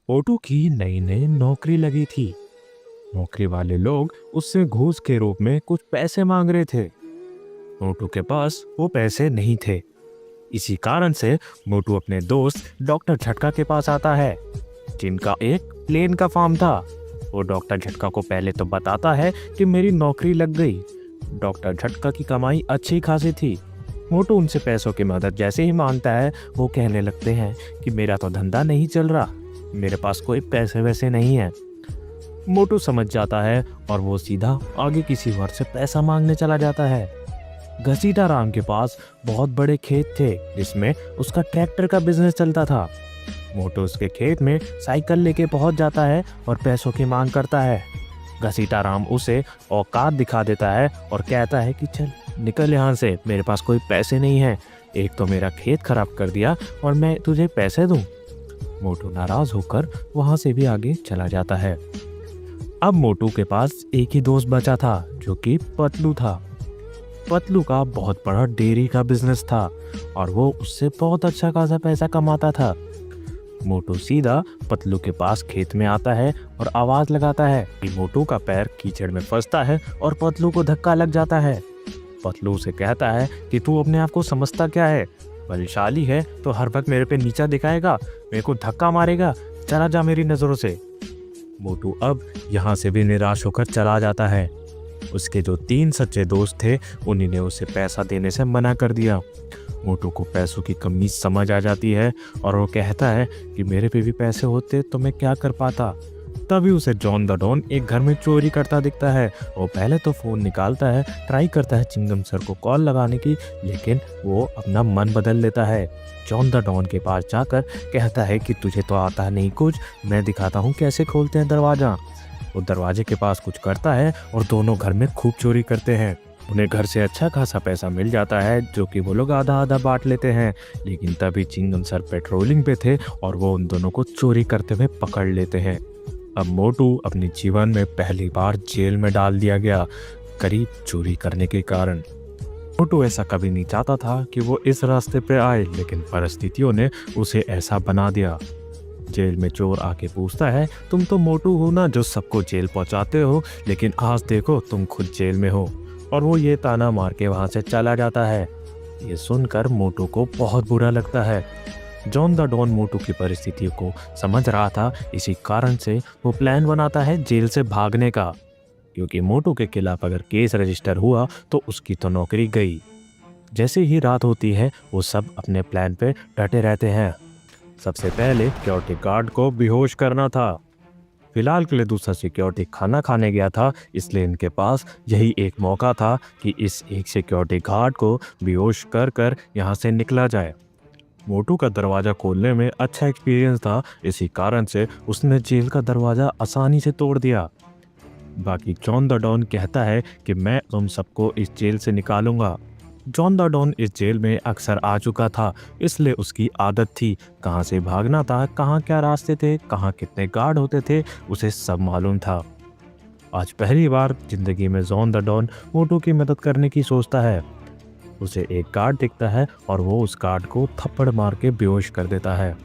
मोटू की नई नई नौकरी लगी थी। नौकरी वाले लोग उससे घूस के रूप में कुछ पैसे मांग रहे थे। मोटू के पास वो पैसे नहीं थे। इसी कारण से मोटू अपने दोस्त डॉक्टर झटका के पास आता है, जिनका एक प्लेन का फार्म था। वो डॉक्टर झटका को पहले तो बताता है कि मेरी नौकरी लग गई। डॉक्टर झटका की कमाई अच्छी खासी थी। मोटू उनसे पैसों की मदद जैसे ही मांगता है, वो कहने लगते हैं कि मेरा तो धंधा नहीं चल रहा, मेरे पास कोई पैसे वैसे नहीं है। मोटू समझ जाता है और वो सीधा आगे किसी और से पैसा मांगने चला जाता है। घसीटा राम के पास बहुत बड़े खेत थे, जिसमें उसका ट्रैक्टर का बिजनेस चलता था। मोटू उसके खेत में साइकिल लेके पहुंच जाता है और पैसों की मांग करता है। घसीटा राम उसे औकात दिखा देता है और कहता है कि चल निकल यहाँ से, मेरे पास कोई पैसे नहीं है। एक तो मेरा खेत खराब कर दिया और मैं तुझे पैसे दूं। मोटू नाराज होकर वहां से भी आगे चला जाता है। अब मोटू के पास एक ही दोस्त बचा था, जो कि पतलू था। पतलू का बहुत बड़ा डेयरी का बिजनेस था और वो उससे बहुत अच्छा खासा पैसा कमाता था। मोटू सीधा पतलू के पास खेत में आता है और आवाज लगाता है कि मोटू का पैर कीचड़ में फंसता है और पतलू को धक्का लग जाता है। पतलू उसे कहता है कि तू अपने आप को समझता क्या है, बलशाली है तो हर वक्त मेरे पे नीचा दिखाएगा, मेरे को धक्का मारेगा, चला जा मेरी नजरों से। मोटू अब यहाँ से भी निराश होकर चला जाता है। उसके जो 3 सच्चे दोस्त थे, उन्हीं ने उसे पैसा देने से मना कर दिया। मोटू को पैसों की कमी समझ आ जाती है और वो कहता है कि मेरे पे भी पैसे होते तो मैं क्या कर पाता। तभी उसे जॉन द डॉन एक घर में चोरी करता दिखता है। वो पहले तो फ़ोन निकालता है, ट्राई करता है चिंगम सर को कॉल लगाने की, लेकिन वो अपना मन बदल लेता है। जॉन द डॉन के पास जाकर कहता है कि तुझे तो आता नहीं कुछ, मैं दिखाता हूँ कैसे खोलते हैं दरवाज़ा। वो दरवाजे के पास कुछ करता है और दोनों घर में खूब चोरी करते हैं। उन्हें घर से अच्छा खासा पैसा मिल जाता है, जो कि वो लोग आधा आधा बांट लेते हैं। लेकिन तभी चिंगम सर पेट्रोलिंग पे थे और वो उन दोनों को चोरी करते हुए पकड़ लेते हैं। अब मोटू अपने जीवन में पहली बार जेल में डाल दिया गया, करीब चोरी करने के कारण। मोटू ऐसा कभी नहीं चाहता था कि वो इस रास्ते पे आए, लेकिन परिस्थितियों ने उसे ऐसा बना दिया। जेल में चोर आके पूछता है, तुम तो मोटू हो ना जो सबको जेल पहुंचाते हो, लेकिन आज देखो तुम खुद जेल में हो। और वो ये ताना मार के वहां से चला जाता है। ये सुनकर मोटू को बहुत बुरा लगता है। जॉन द डॉन मोटू की परिस्थितियों को समझ रहा था, इसी कारण से वो प्लान बनाता है जेल से भागने का, क्योंकि मोटू के खिलाफ अगर केस रजिस्टर हुआ तो उसकी तो नौकरी गई। जैसे ही रात होती है, वो सब अपने प्लान पे डटे रहते हैं। सबसे पहले सिक्योरिटी गार्ड को बेहोश करना था। फिलहाल के लिए दूसरा सिक्योरिटी खाना खाने गया था, इसलिए इनके पास यही एक मौका था कि इस एक सिक्योरिटी गार्ड को बेहोश कर कर यहाँ से निकला जाए। मोटू का दरवाज़ा खोलने में अच्छा एक्सपीरियंस था, इसी कारण से उसने जेल का दरवाज़ा आसानी से तोड़ दिया। बाकी जॉन द डॉन कहता है कि मैं तुम सबको इस जेल से निकालूंगा। जॉन द डॉन इस जेल में अक्सर आ चुका था, इसलिए उसकी आदत थी कहाँ से भागना था, कहाँ क्या रास्ते थे, कहाँ कितने गार्ड होते थे, उसे सब मालूम था। आज पहली बार जिंदगी में जॉन द डॉन मोटू की मदद करने की सोचता है। उसे एक गार्ड दिखता है और वो उस गार्ड को थप्पड़ मार के बेहोश कर देता है।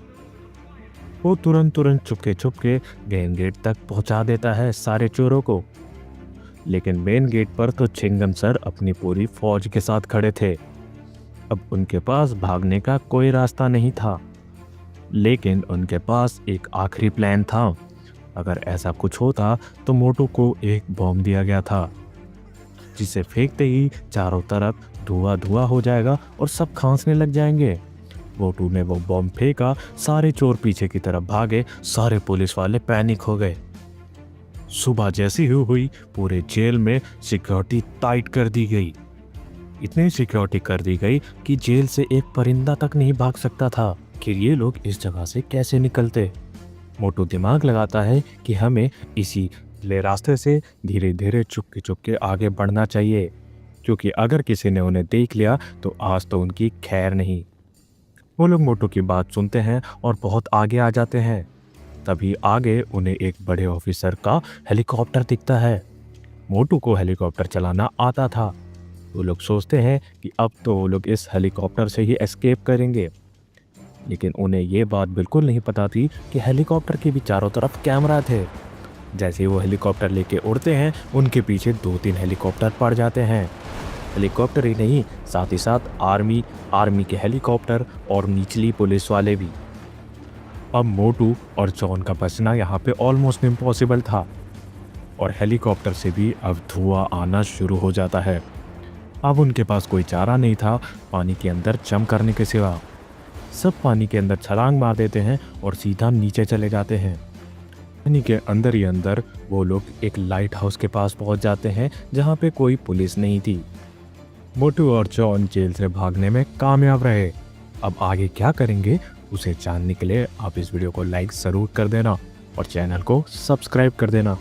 वो तुरंत चुपके मेन गेट तक पहुंचा देता है सारे चोरों को। लेकिन मेन गेट पर तो चिंगम सर अपनी पूरी फौज के साथ खड़े थे। अब उनके पास भागने का कोई रास्ता नहीं था, लेकिन उनके पास एक आखिरी प्लान था। अगर ऐसा कुछ होता तो मोटू को एक बॉम्ब दिया गया था, जिसे फेंकते ही चारों तरफ धुआं धुआं हो जाएगा और सब खांसने लग जाएंगे। मोटू ने वो बॉम्ब फेंका, सारे चोर पीछे की तरफ भागे, सारे पुलिस वाले पैनिक हो गए। सुबह जैसी ही हुई, पूरे जेल में सिक्योरिटी टाइट कर दी गई। इतनी सिक्योरिटी कर दी गई कि जेल से एक परिंदा तक नहीं भाग सकता था। कि ये लोग इस जगह से कैसे निकलते। मोटू दिमाग लगाता है कि हमें इसी ले रास्ते से धीरे धीरे चुपके आगे बढ़ना चाहिए, क्योंकि अगर किसी ने उन्हें देख लिया तो आज तो उनकी खैर नहीं। वो लोग मोटू की बात सुनते हैं और बहुत आगे आ जाते हैं। तभी आगे उन्हें एक बड़े ऑफिसर का हेलीकॉप्टर दिखता है। मोटू को हेलीकॉप्टर चलाना आता था। वो लोग सोचते हैं कि अब तो वो लोग इस हेलीकॉप्टर से ही एस्केप करेंगे। लेकिन उन्हें ये बात बिल्कुल नहीं पता थी कि हेलीकॉप्टर के भी चारों तरफ कैमरा थे। जैसे ही वो हेलीकॉप्टर लेके उड़ते हैं, उनके पीछे 2-3 हेलीकॉप्टर पड़ जाते हैं। हेलीकॉप्टर ही नहीं, साथ ही साथ आर्मी के हेलीकॉप्टर और निचली पुलिस वाले भी। अब मोटू और जॉन का बचना यहाँ पे ऑलमोस्ट इम्पॉसिबल था और हेलीकॉप्टर से भी अब धुआं आना शुरू हो जाता है। अब उनके पास कोई चारा नहीं था पानी के अंदर जंप करने के सिवा। सब पानी के अंदर छलांग मार देते हैं और सीधा नीचे चले जाते हैं। पानी के अंदर ही अंदर वो लोग एक लाइट हाउस के पास पहुंच जाते हैं जहां पे कोई पुलिस नहीं थी। मोटू और जॉन जेल से भागने में कामयाब रहे। अब आगे क्या करेंगे उसे जानने के लिए आप इस वीडियो को लाइक ज़रूर कर देना और चैनल को सब्सक्राइब कर देना।